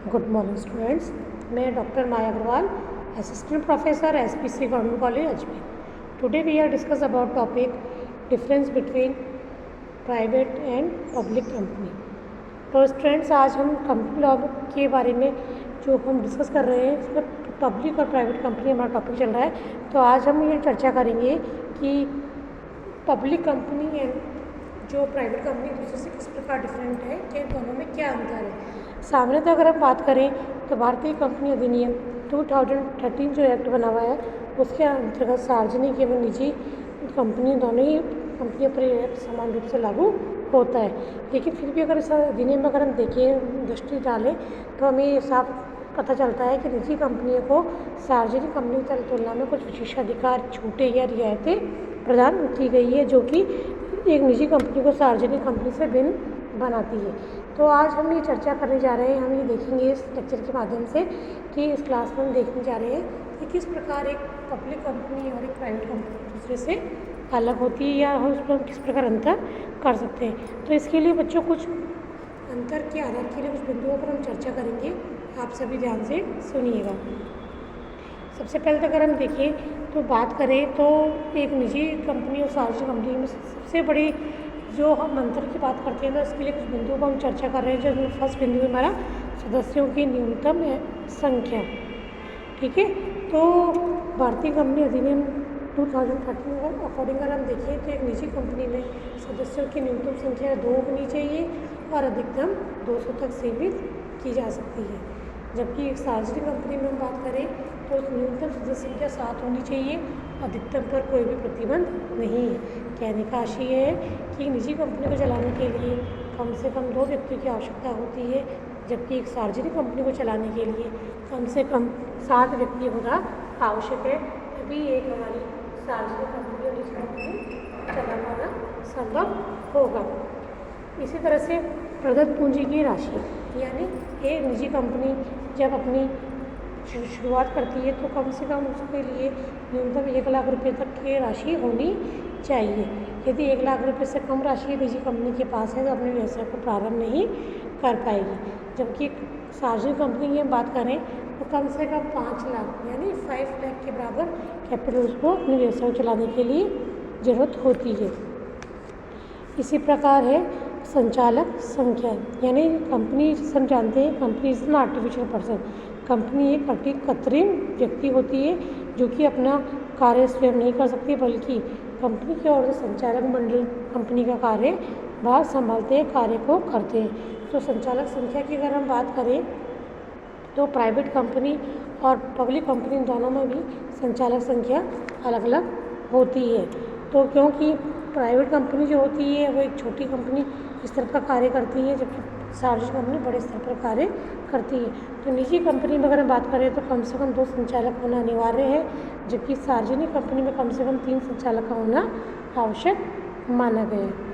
Good morning students. मैं doctor Maya Agarwal, assistant professor SPC government college Ajmer. Today we are discuss about topic difference between private and public company. तो students, आज हम company law के बारे में जो हम डिस्कस कर रहे हैं, इसमें पब्लिक और प्राइवेट कंपनी हमारा टॉपिक चल रहा है। तो आज हम ये चर्चा करेंगे कि पब्लिक कंपनी एंड जो प्राइवेट कंपनी दूसरे से किस प्रकार डिफरेंट है, कि दोनों में क्या अंतर है। सामने तो अगर हम बात करें तो भारतीय कंपनी अधिनियम 2013 जो एक्ट बना हुआ है, उसके अंतर्गत सार्वजनिक एवं निजी कंपनी दोनों ही कंपनियों पर यह समान रूप से लागू होता है। लेकिन फिर भी अगर इस अधिनियम में अगर हम देखें, दृष्टि डालें, तो हमें ये साफ पता चलता है कि निजी कंपनियों को सार्वजनिक कंपनी की तुलना में कुछ विशेषाधिकार, छूटें या रियायतें प्रदान की गई है, जो कि एक निजी कंपनी को सार्वजनिक कंपनी से भिन्न बनाती है। तो आज हम ये चर्चा करने जा रहे हैं, हम ये देखेंगे इस लेक्चर के माध्यम से कि इस क्लास में हम देखने जा रहे हैं कि किस प्रकार एक पब्लिक कंपनी और एक प्राइवेट कंपनी दूसरे से अलग होती है, या हम उस पर किस प्रकार अंतर कर सकते हैं। तो इसके लिए बच्चों कुछ अंतर के आधार के लिए कुछ बिंदुओं पर हम चर्चा करेंगे, आप सभी ध्यान से सुनिएगा। सबसे पहले तो अगर हम देखें तो बात करें तो एक निजी कंपनी और सार्वजनिक कंपनी में सबसे बड़ी जो हम अंतर की बात करते हैं, तो इसके लिए कुछ बिंदुओं पर हम चर्चा कर रहे हैं। जो फर्स्ट बिंदु है हमारा सदस्यों की न्यूनतम संख्या। ठीक है, तो भारतीय कंपनी अधिनियम 2013 के अकॉर्डिंग अगर हम देखें तो एक निजी कंपनी में सदस्यों की न्यूनतम संख्या 2 होनी चाहिए और अधिकतम 200 तक सीमित की जा सकती है। जबकि एक सार्वजनिक कंपनी में हम बात करें तो न्यूनतम सदस्य संख्या 7 होनी चाहिए, अधिकतम पर कोई भी प्रतिबंध नहीं है। कहने का आशय है कि निजी कंपनी को चलाने के लिए कम से कम 2 व्यक्तियों की आवश्यकता होती है, जबकि एक सार्वजनिक कंपनी को चलाने के लिए कम से कम 7 व्यक्ति होना आवश्यक है, तभी एक हमारी सार्वजनिक कंपनी और निजी कंपनी चला पाना संभव होगा। इसी तरह से प्रदत्त पूंजी की राशि, यानी एक निजी कंपनी जब अपनी शुरुआत करती है तो कम से कम उसके लिए न्यूनतम 1 लाख रुपये तक की राशि होनी चाहिए। यदि 1 लाख रुपये से कम राशि निजी कंपनी के पास है तो अपने व्यवसाय को प्रारंभ नहीं कर पाएगी। जबकि सार्वजनिक कंपनी की हम बात करें तो कम से कम 5 लाख यानी 5 लाख के बराबर कैपिटल उसको अपने व्यवसाय को चलाने के लिए ज़रूरत होती है। इसी प्रकार है संचालक संख्या, यानी कंपनी हम जानते हैं company is an artificial person. Company एक कृत्रिम व्यक्ति होती है जो कि अपना कार्य स्वयं नहीं कर सकती, बल्कि कंपनी की ओर से संचालक मंडल कंपनी का कार्य बाहर संभालते हैं, कार्य को करते हैं। तो संचालक संख्या की अगर हम बात करें तो प्राइवेट कंपनी और पब्लिक कंपनी दोनों में भी संचालक संख्या अलग अलग होती है। तो क्योंकि प्राइवेट कंपनी जो होती है वो एक छोटी कंपनी स्तर पर कार्य करती है, जबकि सार्वजनिक कंपनी बड़े स्तर पर कार्य करती है। तो निजी कंपनी में अगर हम बात करें तो कम से कम 2 संचालक होना अनिवार्य है, जबकि सार्वजनिक कंपनी में कम से कम 3 संचालक का होना आवश्यक माना गया है।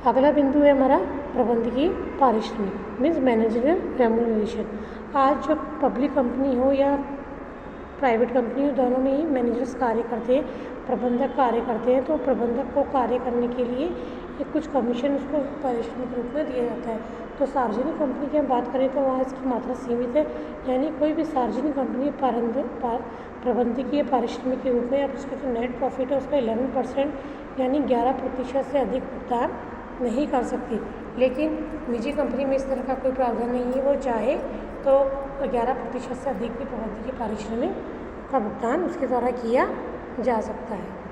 अगला बिंदु है हमारा प्रबंधकीय पारिश्रमिक, मीन्स मैनेजरियल रेम्यूनरेशन। आज जो पब्लिक कंपनी हो या प्राइवेट कंपनी हो, दोनों में ही मैनेजर्स कार्य करते हैं, प्रबंधक कार्य करते हैं। तो प्रबंधक को कार्य करने के लिए एक कुछ कमीशन उसको पारिश्रमिक के रूप में दिया जाता है। तो सार्वजनिक कंपनी की हम बात करें तो वहाँ इसकी मात्रा सीमित है, यानी कोई भी सार्वजनिक कंपनी प्रबंधकीय पारिश्रमिक के रूप में या उसका जो नेट प्रॉफिट है उसका 11% यानी 11% से अधिक भुगतान नहीं कर सकती। लेकिन निजी कंपनी में इस तरह का कोई प्रावधान नहीं है, वो चाहे तो 11% से अधिक भी प्रबंधकीय पारिश्रमिक का भुगतान उसके द्वारा किया जा सकता है।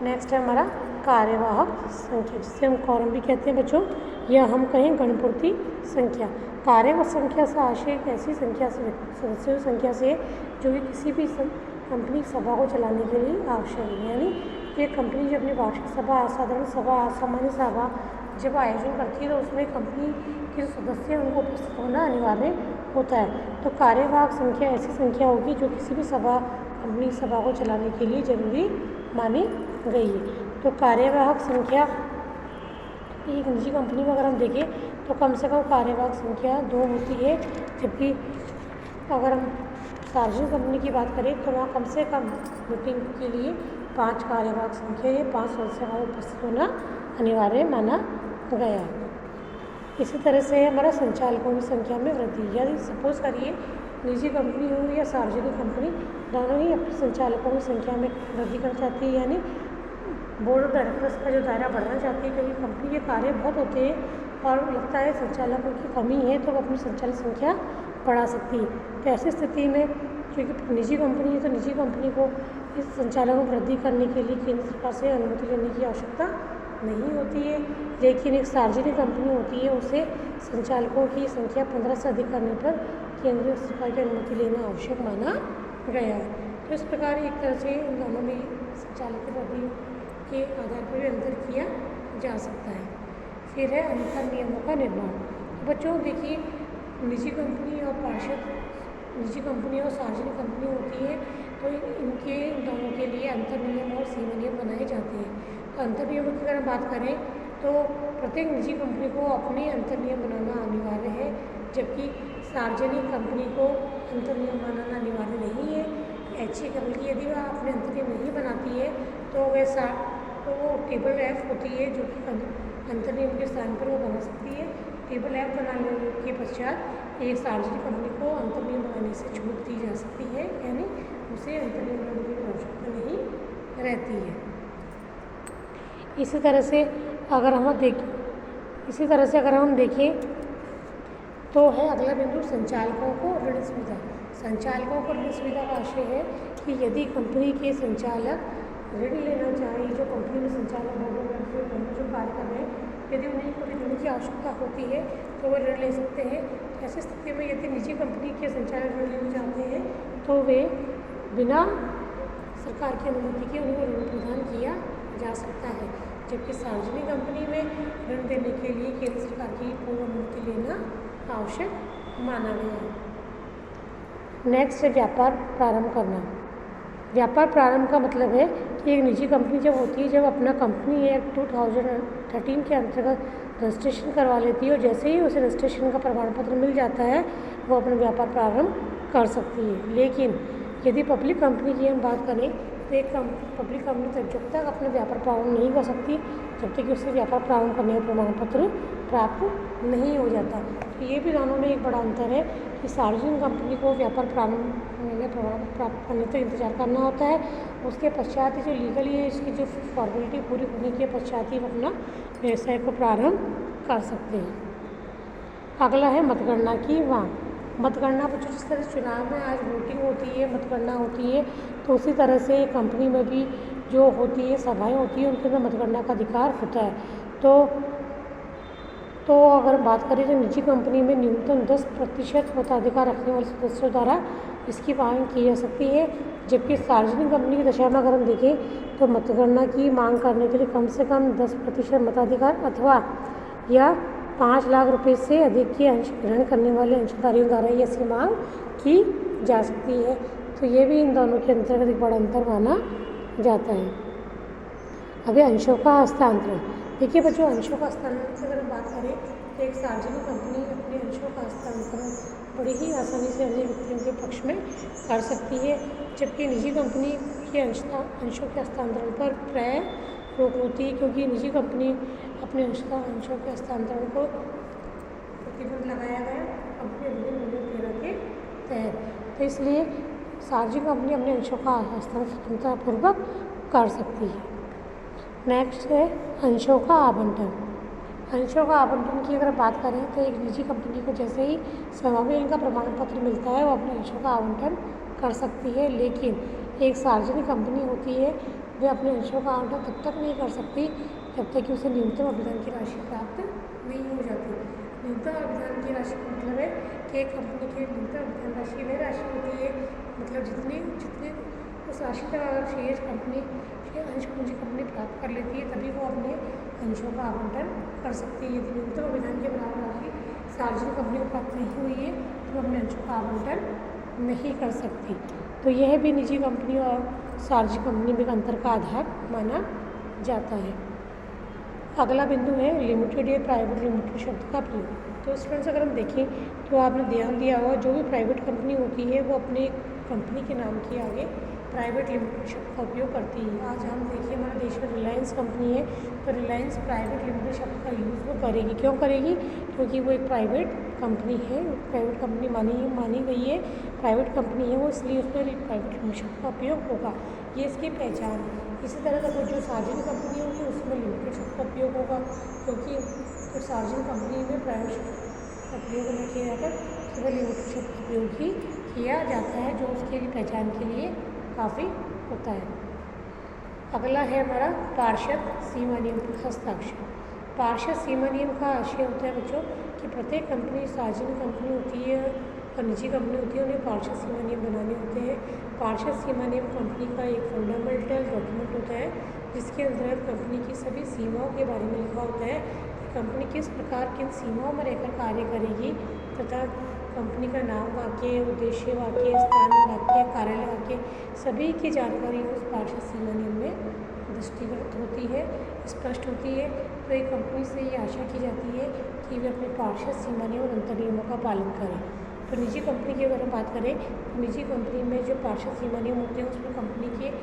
नेक्स्ट है हमारा कार्यवाहक संख्या, जिसे हम कॉरम भी कहते हैं बच्चों, या हम कहें गणपूर्ति संख्या। कार्यवाहक संख्या से आशय एक ऐसी संख्या से सदस्यों की संख्या से जो कि किसी भी कंपनी सभा को चलाने के लिए आवश्यक है। यानी एक कंपनी जो अपनी वार्षिक सभा, साधारण सभा, सामान्य सभा जब आयोजन करती है तो उसमें कंपनी के जो सदस्य हैं उनको उपस्थित होना अनिवार्य होता है। तो कार्यवाहक संख्या ऐसी संख्या होगी जो किसी भी कंपनी सभा को चलाने के लिए जरूरी मानी गई है। तो कार्यवाहक संख्या एक निजी कंपनी में अगर हम देखें तो कम से कम कार्यवाहक संख्या 2 होती है, जबकि अगर हम सार्वजनिक कंपनी की बात करें तो वहाँ कम से कम मीटिंग के लिए 5 कार्यवाहक संख्या या 5 सदस्यों का उपस्थित होना अनिवार्य माना गया है। इसी तरह से हमारा संचालकों की संख्या में वृद्धि, यानी सपोज करिए निजी कंपनी हो या सार्वजनिक कंपनी, दोनों ही अपने संचालकों की संख्या में वृद्धि करना चाहती है, यानी बोर्ड ऑफ डायरेक्टर्स का जो दायरा बढ़ाना चाहती है, क्योंकि कंपनी के कार्य बहुत होते हैं और लगता है संचालकों की कमी है तो वो अपनी संचालक संख्या बढ़ा सकती है। तो ऐसी स्थिति में क्योंकि निजी कंपनी है तो निजी कंपनी को इस संचालकों को वृद्धि करने के लिए केंद्र सरकार से अनुमति लेने की आवश्यकता नहीं होती है, लेकिन एक सार्वजनिक कंपनी होती है उसे संचालकों की संख्या 15 से अधिक करने पर केंद्रीय सरकार की अनुमति लेना आवश्यक माना गया है। तो इस प्रकार एक तरह से इन दोनों में संचालक की वृद्धि के आधार पर भी अंतर किया जा सकता है। फिर है अंतर नियमों का निर्माण। तो बच्चों देखिए, निजी कंपनी और पार्षद, निजी कंपनी और सार्वजनिक कंपनी होती है तो इनके दोनों के लिए अंतर नियम और सीमा नियम बनाए जाते हैं। तो अंतर नियमों की अगर हम बात करें तो प्रत्येक निजी कंपनी को अपने अंतर नियम बनाना अनिवार्य है, जबकि सार्वजनिक कंपनी को अंतर नियम बनाना अनिवार्य नहीं है। ऐसी कंपनी यदि वह अपने अंतर नियम नहीं बनाती है तो वो टेबल एफ होती है जो कि अंतर नियम के स्थान पर वो बना सकती है। टेबल एफ बनाने के पश्चात एक सार्वजनिक कंपनी को अंतर नियम बनाने से छूट दी जा सकती है, यानी उसे अंतर नियम बनाने की आवश्यकता नहीं रहती है। इसी तरह से अगर हम देखें तो है अगला बिंदु संचालकों को ऋण सुविधा। संचालकों को ऋण सुविधा का आशय है कि यदि कंपनी के संचालक ऋण लेना चाहे, जो कंपनी में संचालक जो कार्य कर रहे हैं, यदि उन्हें कोई ऋण की आवश्यकता होती है तो वो ऋण ले सकते हैं। ऐसी स्थिति में यदि निजी कंपनी के संचालक ऋण लेना चाहते हैं तो वे बिना सरकार की अनुमति के उनको ऋण प्रदान किया जा सकता है, जबकि सार्वजनिक कंपनी में ऋण देने के लिए केंद्र सरकार की पूर्व अनुमति लेना आवश्यक माना गया है। नेक्स्ट है व्यापार प्रारंभ करना। व्यापार प्रारंभ का मतलब है कि एक निजी कंपनी जब होती है, जब अपना कंपनी एक्ट 2013 के अंतर्गत रजिस्ट्रेशन करवा लेती है और जैसे ही उसे रजिस्ट्रेशन का प्रमाण पत्र मिल जाता है वो अपना व्यापार प्रारंभ कर सकती है। लेकिन यदि पब्लिक कंपनी की हम बात करें तो एक पब्लिक कंपनी जब तक अपना व्यापार प्रारंभ नहीं कर सकती जब तक कि उसे व्यापार प्रारंभ करने का प्रमाण पत्र प्राप्त नहीं हो जाता। तो ये भी दोनों में एक बड़ा अंतर है कि सार्वजनिक कंपनी को व्यापार प्रारंभ प्रमाण प्राप्त करने तक इंतजार करना होता है, उसके पश्चात ही जो लीगली है इसकी जो फॉर्मेलिटी पूरी होने के पश्चात ही वो अपना व्यवसाय को प्रारंभ कर सकते हैं। अगला है मतगणना की मांग। मतगणना पर जिस तरह चुनाव में आज वोटिंग होती है, मतगणना होती है, तो उसी तरह से कंपनी में भी जो होती है सभाएं होती है उनके अंदर मतगणना का अधिकार होता है। तो अगर बात करें तो निजी कंपनी में न्यूनतम 10% मताधिकार रखने वाले सदस्यों द्वारा इसकी मांग की जा सकती है, जबकि सार्वजनिक कंपनी की दशा में अगर हम देखें तो मतगणना की मांग करने के लिए कम से कम 10% मताधिकार अथवा या 5 लाख रुपए से अधिक के अंश ग्रहण करने वाले अंशधारियों द्वारा ही ऐसी मांग की जा सकती है। तो ये भी इन दोनों के अंतर्गत एक बड़ा अंतर माना जाता है। अभी अंशों का हस्तांतरण। देखिए बच्चों, अंशों का हस्तांतरण की अगर हम बात करें तो एक सार्वजनिक कंपनी अपने अंशों का हस्तांतरण बड़ी ही आसानी से अन्य व्यक्तियों के पक्ष में कर सकती है, जबकि निजी कंपनी के अंशों के हस्तांतरण पर प्राय रोक होती है, क्योंकि निजी कंपनी अपने अंशों के हस्तांतरण को प्रतिबंध लगाया गया कंपनी अधिनियम 2013 के तहत। तो इसलिए सार्वजनिक कंपनी अपने अंशों का हस्तांतरण स्वतंत्रतापूर्वक कर सकती है। नेक्स्ट है अंशों का आवंटन। अंशों का आवंटन की अगर बात करें तो एक निजी कंपनी को जैसे ही स्वामित्व का प्रमाण पत्र मिलता है वो अपने अंशों का आवंटन कर सकती है, लेकिन एक सार्वजनिक कंपनी होती है वे अपने अंशों का आवंटन तब तक नहीं कर सकती जब तक कि उसे न्यूनतम अभिधान की राशि प्राप्त नहीं हो जाती। न्यूनतम अभिधान की राशि का मतलब है कि एक कंपनी की न्यूनतम अभिधान राशि वह राशि होती है, मतलब जितने उस राशि का अगर शेयर कंपनी अंश पूंजी कंपनी प्राप्त कर लेती है तभी वो अपने अंशों का आवंटन कर सकती है। यदि न्यूनतम अभिधान के बराबर राशि सार्वजनिक कंपनी को प्राप्त नहीं हुई है तो वो अपने अंशों का आवंटन नहीं कर सकती। तो यह भी निजी कंपनी और सार्वजनिक कंपनी में अंतर का आधार माना जाता है। अगला बिंदु है लिमिटेड या प्राइवेट लिमिटेड शब्द का प्रयोग। तो स्टूडेंट्स अगर हम देखें तो आपने ध्यान दिया होगा जो भी प्राइवेट कंपनी होती है वो अपने कंपनी के नाम के आगे प्राइवेट लिमिटेड शब्द का उपयोग करती है। आज हम देखिए हमारे देश में रिलायंस कंपनी है, तो रिलायंस प्राइवेट लिमिटेड शब्द का यूज़ वो करेगी। क्यों करेगी? क्योंकि वो एक प्राइवेट कंपनी है, प्राइवेट कंपनी मानी गई है, प्राइवेट कंपनी है वो, इसलिए उसमें प्राइवेट लिमिटेड शब्द का उपयोग होगा। ये इसकी पहचान है। इसी तरह का जो सार्वजनिक कंपनी होगी उसमें लिमिटेड शब्द का उपयोग होगा, क्योंकि तो सार्वजनिक कंपनी में प्राइवेट शब्द का उपयोग नहीं किया जाता, केवल लिमिटेड शब्द का उपयोग ही किया जाता है, जो उसके लिए पहचान के लिए काफ़ी होता है। अगला है हमारा पार्षद सीमा नियम पर हस्ताक्षर। पार्षद सीमा नियम का आशय होता है बच्चों कि प्रत्येक कंपनी, सार्वजनिक कंपनी होती है और निजी कंपनी होती है, उन्हें पार्षद सीमा नियम बनाने होते हैं। पार्षद सीमा नियम कंपनी का एक फंडामेंटल डॉक्यूमेंट होता है, जिसके अंतर्गत कंपनी की सभी सीमाओं के बारे में लिखा होता है कि कंपनी किस प्रकार किन सीमाओं में रहकर कार्य करेगी, तथा कंपनी का नाम वाक्य, उद्देश्य वाक्य, स्थान वाक्य, कार्यालय वाक्य, सभी की जानकारी उस पार्षद सीमा नियम में दृष्टिगत होती है, स्पष्ट होती है। तो एक कंपनी से ये आशा की जाती है कि वे अपने पार्षद सीमा नियम और अंतर नियमों का पालन करें। तो निजी कंपनी की अगर हम बात करें तो निजी कंपनी में जो पार्षद सीमा नियम होते हैं उसमें कंपनी के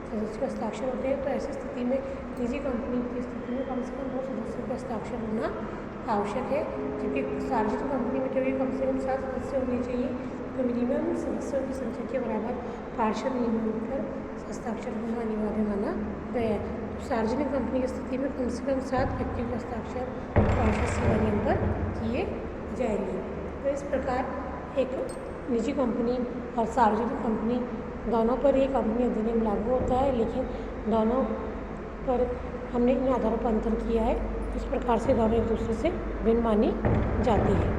सदस्य के हस्ताक्षर होते हैं। तो ऐसी स्थिति में निजी कंपनी की स्थिति में कम से कम 2 सदस्यों का हस्ताक्षर होना आवश्यक है, जबकि सार्वजनिक कंपनी में क्योंकि कम से कम 7 सदस्य होने चाहिए, तो मिनिमम सदस्यों की संख्या के बराबर पार्षद नियमों पर हस्ताक्षर होना अनिवार्य माना गया है। तो सार्वजनिक कंपनी की स्थिति में कम से कम 7 व्यक्तियों के हस्ताक्षर पार्षद सीमा नियम पर किए जाएंगे। तो इस प्रकार एक निजी कंपनी और सार्वजनिक कंपनी दोनों पर ये कंपनी अधिनियम लागू होता है, लेकिन दोनों पर हमने इन आधारों पर अंतर किया है। इस प्रकार से दोनों एक दूसरे से भिन्न मानी जाती है।